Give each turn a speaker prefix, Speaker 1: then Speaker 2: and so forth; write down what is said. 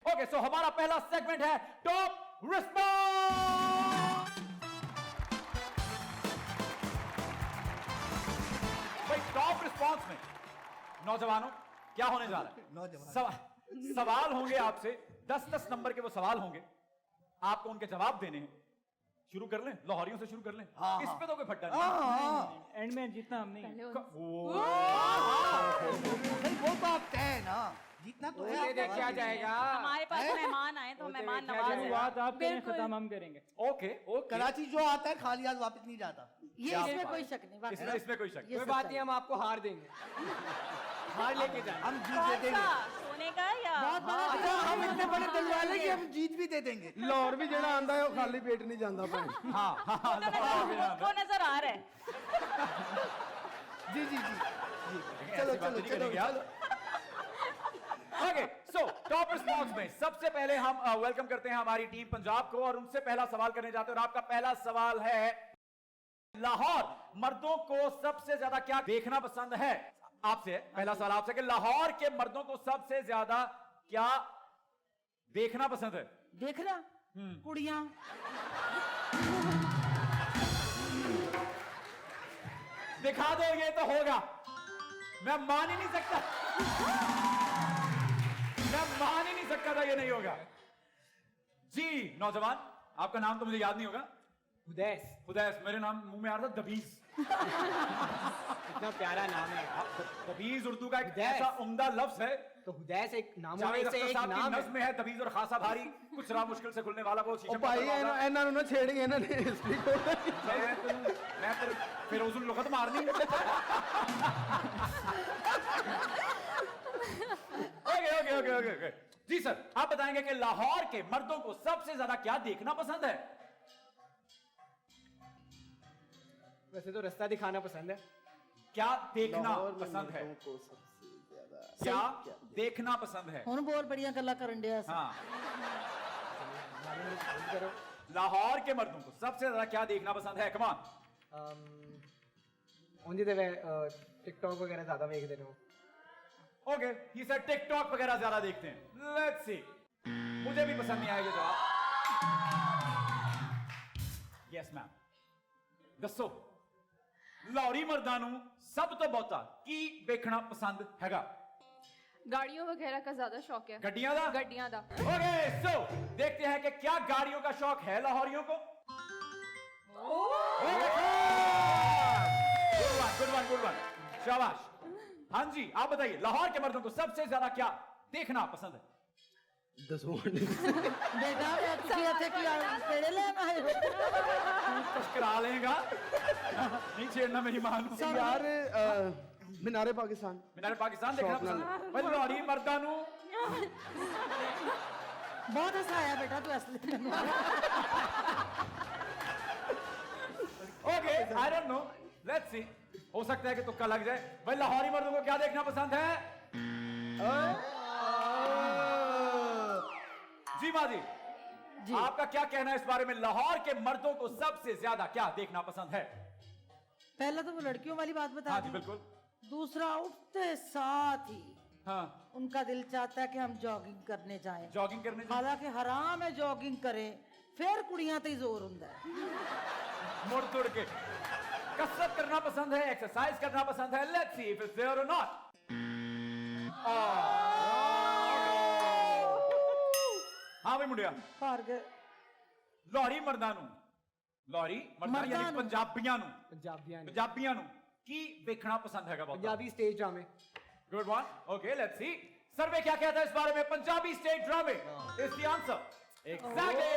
Speaker 1: Okay, सो हमारा पहला segment है टॉप रिस्पॉन्स। भाई टॉप रिस्पॉन्स में नौजवानों क्या होने जा रहा है?
Speaker 2: नौजवान
Speaker 1: सवाल होंगे आपसे, 10-10 नंबर के वो सवाल होंगे, आपको उनके जवाब देने हैं। शुरू कर लें, लाहौरियों से शुरू कर लें।
Speaker 2: हाँ,
Speaker 1: इस पे तो कोई फट्टा नहीं।
Speaker 3: एंड में जीतना हम नहीं।
Speaker 2: भाई वो तो आप तय है ना, जीतना तो है।
Speaker 4: देख क्या जाएगा।
Speaker 5: हमारे पास मेहमान आए तो मेहमान नवाज है।
Speaker 3: शुरुआत आप करें, खत्म हम करेंगे।
Speaker 1: ओके ओके,
Speaker 2: कराची जो आता है खाली हाथ वापस नहीं जाता।
Speaker 6: ये इसमें कोई शक नहीं, वाकई।
Speaker 1: इसमें कोई शक
Speaker 4: कोई बात नहीं, हम आपको हार देंगे। हार लेके जाए।
Speaker 2: हम जीत दे देंगे।
Speaker 5: सोने का या
Speaker 2: अच्छा, हम इतने बड़े दिल वाले कि हम जीत भी दे देंगे।
Speaker 7: लाहौर भी जेड़ा आंदा है वो खाली पेट नहीं जाता भाई।
Speaker 5: वो नजर आ रहा है।
Speaker 2: जी जी जी, चलो चलो चलो चलो।
Speaker 1: ओके, सो टॉप रिस्पॉन्स में सबसे पहले हम वेलकम करते हैं हमारी टीम पंजाब को और उनसे पहला सवाल करने जाते हैं। और आपका पहला सवाल है, लाहौर मर्दों को सबसे ज्यादा क्या देखना पसंद है? आपसे पहला सवाल आपसे कि लाहौर के मर्दों को सबसे ज्यादा क्या देखना पसंद है?
Speaker 6: देखना कुड़ियां।
Speaker 1: दिखा दोगे तो होगा, मैं मान ही नहीं सकता। मैं मान ही नहीं सकता था ये नहीं होगा। जी नौजवान, आपका नाम तो मुझे याद नहीं होगा।
Speaker 4: हुदैस,
Speaker 1: हुदैस, मेरे नाम मुंह में आ रहा था दबीज।
Speaker 4: इतना प्यारा नाम है।
Speaker 1: दबीज उर्दू का एक
Speaker 4: हुदैस।
Speaker 1: ऐसा उम्दा लफ्ज है।
Speaker 4: तो हुदैस एक नाम
Speaker 1: जावेद
Speaker 4: में से
Speaker 1: अख्तर
Speaker 4: एक
Speaker 1: साहब की
Speaker 4: नाम
Speaker 1: नज़्म में है, दबीज और खासा भारी, कुछ राह मुश्किल से खुलने वाला वो शीशम का
Speaker 7: भाई
Speaker 1: दरवाजा।
Speaker 7: ਇਹਨਾਂ ਨੂੰ ਨਾ ਛੇੜੀਏ ਇਹਨਾਂ ਨੇ ਹਿਸਟਰੀ ਕੋਲ
Speaker 1: मैं फिरोजुल लुगत मारनी। Okay okay okay okay okay, जी सर, आप बताएंगे कि लाहौर के मर्दों को सबसे ज्यादा क्या देखना पसंद है?
Speaker 4: वैसे तो रास्ता दिखाना पसंद है।
Speaker 1: क्या देखना पसंद है? क्या देखना पसंद है?
Speaker 6: ਹੁਣ ਬਹੁਤ ਬੜੀਆਂ ਗੱਲਾਂ ਕਰਨ ਡਿਆ ਸੀ।
Speaker 1: हाँ, लाहौर के मर्दों को सबसे ज्यादा क्या देखना पसंद है? कमान।
Speaker 4: उन्हें तो टिकटॉक वगैरह ज्यादा देखते हैं।
Speaker 1: ओके, ये सर टिकटॉक वगैरह ज्यादा देखते हैं। लेट्स सी, मुझे भी पसंद नहीं आएगा जवाब। यस मैम, दसो लाहौरी मर्दां नूं सब तो बहुता की देखना पसंद हैगा?
Speaker 8: गाड़ियों वगैरह का ज्यादा शौक है।
Speaker 1: गड्डियां दा?
Speaker 8: गड्डियां दा।
Speaker 1: ओके, सो देखते हैं कि क्या गाड़ियों का शौक है लाहौरियों को। गुड वन गुड वन, शाबाश। हाँ जी, आप बताइए लाहौर के मर्दों को सबसे ज्यादा क्या देखना पसंद है?
Speaker 6: बेटा ਤੁਸੀਂ ਇੱਥੇ ਕੀ ਪੇੜੇ ਲੈਣ ਆਏ ਹੋ?
Speaker 1: तस्करा लेगा, नहीं छेड़ना मेरी मां नूं।
Speaker 7: यार मीनारे पाकिस्तान
Speaker 1: मीनारे पाकिस्तान देखना पसंद है लाहौरी मर्दां नूं।
Speaker 6: ਬਹੁਤ ਹਸਾਇਆ ਬੇਟਾ ਤੂੰ ਅਸਲੀ ਮੈਨੂੰ।
Speaker 1: Okay, I don't know, let's see, हो सकता है कि तुक्का लग जाए। भाई लाहौरी मर्दों को क्या देखना पसंद है? जी माँ जी, आपका क्या कहना है इस बारे में? लाहौर के मर्दों को सबसे ज्यादा क्या देखना पसंद है?
Speaker 6: पहले तो वो लड़कियों वाली बात बता
Speaker 1: हाँ जी
Speaker 6: दी।
Speaker 1: बिल्कुल।
Speaker 6: दूसरा, उठते साथ ही
Speaker 1: हाँ,
Speaker 6: उनका दिल चाहता है कि हम जॉगिंग करने जाएं।
Speaker 1: जॉगिंग करने जाएं।
Speaker 6: हालांकि हराम है जॉगिंग करें, फिर कुड़ियां ते जोर हुंदा है।
Speaker 1: मुड़ तुड़ के कसरत करना पसंद है, एक्सरसाइज करना पसंद है। Let's see if it's there और नॉट। हाँ भाई मुंडिया,
Speaker 6: हार गए।
Speaker 1: लाहौरी मर्दां नूं, लाहौरी मर्दां यानी पंजाबियां नूं, पंजाबियां नूं की देखना पसंद हैगा? बहुत
Speaker 4: पंजाबी स्टेज ड्रामे।
Speaker 1: Good one, okay, let's see survey क्या कहता है इस बारे में? पंजाबी स्टेज ड्रामे इज द आंसर। एग्जैक्टली।